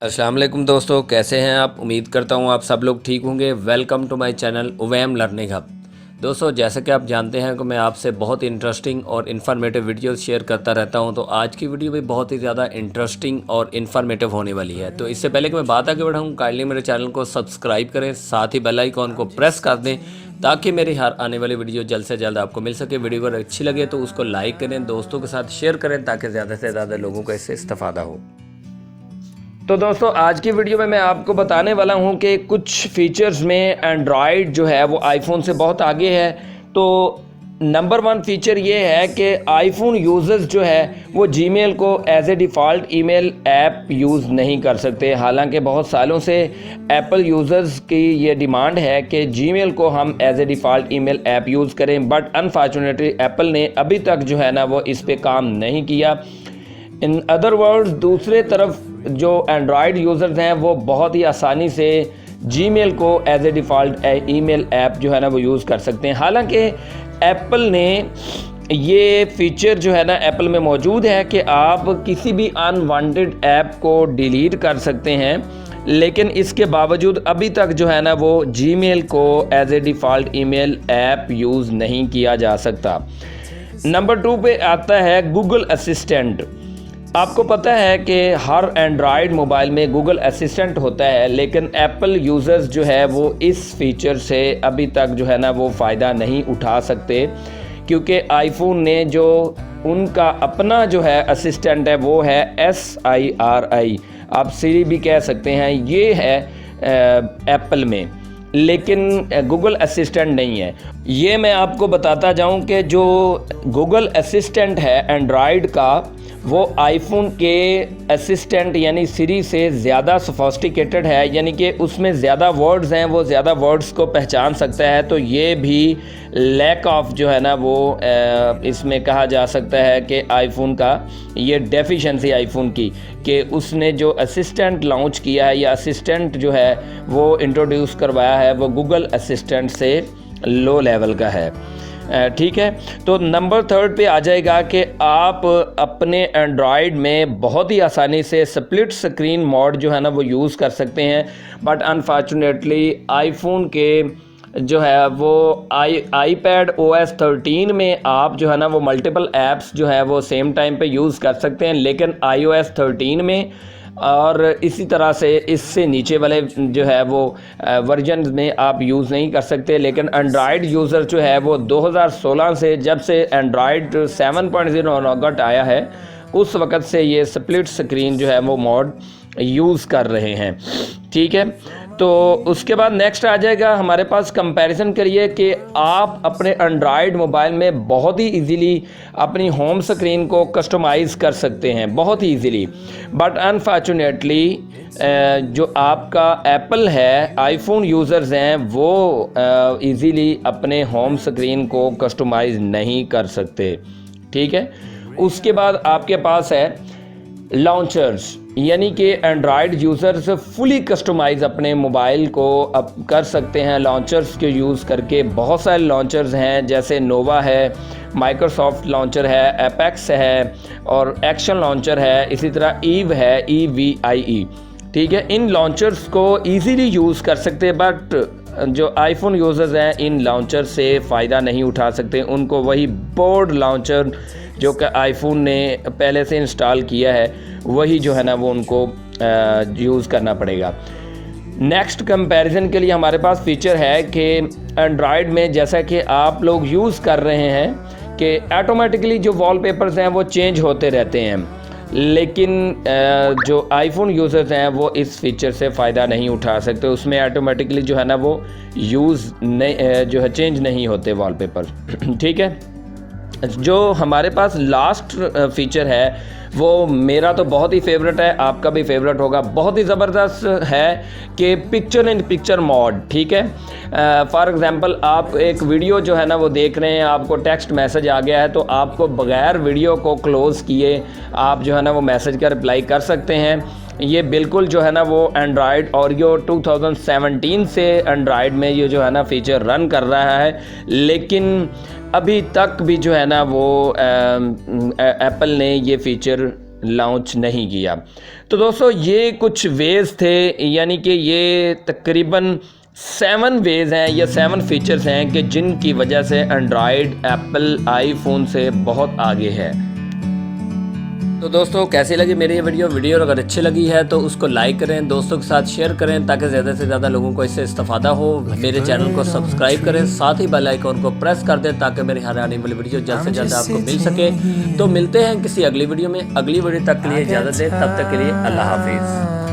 अस्सलाम वालेकुम दोस्तों, कैसे हैं आप। उम्मीद करता हूं आप सब लोग ठीक होंगे। वेलकम टू माय चैनल उवैम लर्निंग हब। दोस्तों, जैसा कि आप जानते हैं कि मैं आपसे बहुत ही इंटरेस्टिंग और इन्फॉर्मेटिव वीडियोस शेयर करता रहता हूं, तो आज की वीडियो भी बहुत ही ज़्यादा इंटरेस्टिंग और इन्फॉर्मेटिव होने वाली है। तो इससे पहले कि मैं बात आगे बढ़ाऊँ, काइंडली मेरे चैनल को सब्सक्राइब करें, साथ ही बेल आइकॉन को प्रेस कर दें ताकि मेरी हर आने वाली वीडियो जल्द से जल्द आपको मिल सके। वीडियो अगर अच्छी लगे तो उसको लाइक करें, दोस्तों के साथ शेयर करें ताकि ज़्यादा से ज़्यादा लोगों को इससे इस्तेफादा हो। तो दोस्तों, आज की वीडियो में मैं आपको बताने वाला हूं कि कुछ फीचर्स में एंड्रॉयड जो है वो आईफोन से बहुत आगे है। तो नंबर 1 फीचर ये है कि आईफोन यूज़र्स जो है वो जीमेल को as a default email app use नहीं कर सकते। हालांकि बहुत सालों से एप्पल यूज़र्स की ये डिमांड है कि जीमेल को हम as a default email app use करें, बट अनफॉर्चुनेटली एप्पल ने अभी तक जो है ना वो इस पे काम नहीं किया। इन अदर वर्ड्स, दूसरे तरफ जो एंड्रॉयड यूज़र्स हैं वो बहुत ही आसानी से जीमेल को as a default email app जो है ना वो यूज़ कर सकते हैं। हालांकि एप्पल ने ये फीचर जो है ना एप्पल में मौजूद है कि आप किसी भी अनवांटेड ऐप को डिलीट कर सकते हैं, लेकिन इसके बावजूद अभी तक जो है ना वो जीमेल को as a default email app use नहीं किया जा सकता। नंबर 2 पे आता है गूगल असिस्टेंट। आपको पता है कि हर एंड्रॉयड मोबाइल में गूगल असिस्टेंट होता है, लेकिन एप्पल यूज़र्स जो है वो इस फीचर से अभी तक जो है ना वो फ़ायदा नहीं उठा सकते, क्योंकि आईफोन ने जो उनका अपना जो है असिस्टेंट है वो है SIRI, आप सीरी भी कह सकते हैं, ये है एप्पल में, लेकिन गूगल असिस्टेंट नहीं है। ये मैं आपको बताता जाऊं कि जो गूगल असिस्टेंट है एंड्रॉयड का, वो आईफोन के असिस्टेंट यानी सिरी से ज़्यादा सोफिस्टिकेटेड है, यानी कि उसमें ज़्यादा वर्ड्स हैं, वो ज़्यादा वर्ड्स को पहचान सकता है। तो ये भी लैक ऑफ जो है ना वो इसमें कहा जा सकता है कि आईफोन का ये डेफिशिएंसी आईफोन की, कि उसने जो असिस्टेंट लॉन्च किया है या असिस्टेंट जो है वो इंट्रोड्यूस करवाया है वो गूगल असिस्टेंट से लो लेवल का है। ठीक है। तो नंबर 3 पे आ जाएगा कि आप अपने एंड्रॉयड में बहुत ही आसानी से स्प्लिट स्क्रीन मोड जो है ना वो यूज़ कर सकते हैं, बट अनफॉर्चुनेटली आईफोन के जो है वो iPad OS 13 में आप जो है ना वो मल्टीपल ऐप्स जो है वो सेम टाइम पे यूज़ कर सकते हैं, लेकिन iOS 13 में और इसी तरह से इससे नीचे वाले जो है वो वर्जन में आप यूज़ नहीं कर सकते। लेकिन एंड्रॉयड यूज़र जो है वो 2016 से, जब से एंड्रॉयड 7.0 नौगट आया है, उस वक़्त से ये स्प्लिट स्क्रीन जो है वो मोड यूज़ कर रहे हैं। ठीक है। तो उसके बाद नेक्स्ट आ जाएगा हमारे पास कंपैरिजन करिए कि आप अपने एंड्रॉयड मोबाइल में बहुत ही इजीली अपनी होम स्क्रीन को कस्टमाइज़ कर सकते हैं, बहुत ही इजीली। बट अनफॉर्चुनेटली जो आपका एप्पल है, आईफोन यूज़र्स हैं, वो इजीली अपने होम स्क्रीन को कस्टमाइज़ नहीं कर सकते। ठीक है। उसके बाद आपके पास है लॉन्चर्स, यानी कि एंड्रॉयड यूज़र्स फुली कस्टमाइज़ अपने मोबाइल को अब कर सकते हैं लॉन्चर्स के यूज़ करके। बहुत सारे लॉन्चर्स हैं, जैसे नोवा है, माइक्रोसॉफ्ट लॉन्चर है, एपेक्स है और एक्शन लॉन्चर है, इसी तरह ईव है, EVIE। ठीक है। इन लॉन्चर्स को इजीली यूज़ कर सकते हैं, बट जो आईफोन यूज़र्स हैं इन लॉन्चर से फ़ायदा नहीं उठा सकते। उनको वही बोर्ड लॉन्चर जो कि आईफोन ने पहले से इंस्टॉल किया है वही जो है ना वो उनको यूज़ करना पड़ेगा। नेक्स्ट कंपैरिजन के लिए हमारे पास फीचर है कि एंड्रॉयड में, जैसा कि आप लोग यूज़ कर रहे हैं, कि ऑटोमेटिकली जो वॉलपेपर्स हैं वो चेंज होते रहते हैं, लेकिन जो आईफोन यूज़र्स हैं वो इस फीचर से फ़ायदा नहीं उठा सकते। उसमें ऑटोमेटिकली जो है ना वो यूज़ नहीं जो है चेंज नहीं होते वॉलपेपर। ठीक है। जो हमारे पास लास्ट फीचर है वो मेरा तो बहुत ही फेवरेट है, आपका भी फेवरेट होगा, बहुत ही ज़बरदस्त है कि पिक्चर इन पिक्चर मोड। ठीक है। फॉर एग्ज़ाम्पल, आप एक वीडियो जो है ना वो देख रहे हैं, आपको टेक्स्ट मैसेज आ गया है, तो आपको बगैर वीडियो को क्लोज़ किए आप जो है ना वो मैसेज का रिप्लाई कर सकते हैं। ये बिल्कुल जो है ना वो एंड्रॉयड ओरियो 2017 से एंड्रॉयड में ये जो है ना फीचर रन कर रहा है, लेकिन अभी तक भी जो है ना वो एप्पल ने ये फ़ीचर लॉन्च नहीं किया। तो दोस्तों ये कुछ वेज थे, यानी कि ये तकरीबन 7 वेज हैं या 7 फीचर्स हैं कि जिनकी वजह से एंड्रॉयड एप्पल आईफोन से बहुत आगे है। तो दोस्तों कैसी लगी मेरी ये वीडियो अगर अच्छी लगी है तो उसको लाइक करें, दोस्तों के साथ शेयर करें ताकि ज़्यादा से ज़्यादा लोगों को इससे इस्तेफादा हो। मेरे चैनल को सब्सक्राइब करें, साथ ही बेल आइकन को प्रेस कर दें ताकि मेरी हर आने वाली वीडियो जल्द से जल्द आपको मिल सके। तो मिलते हैं किसी अगली वीडियो में। अगली वीडियो तक के लिए इजाज़त दें, तब तक के लिए अल्लाह हाफिज़।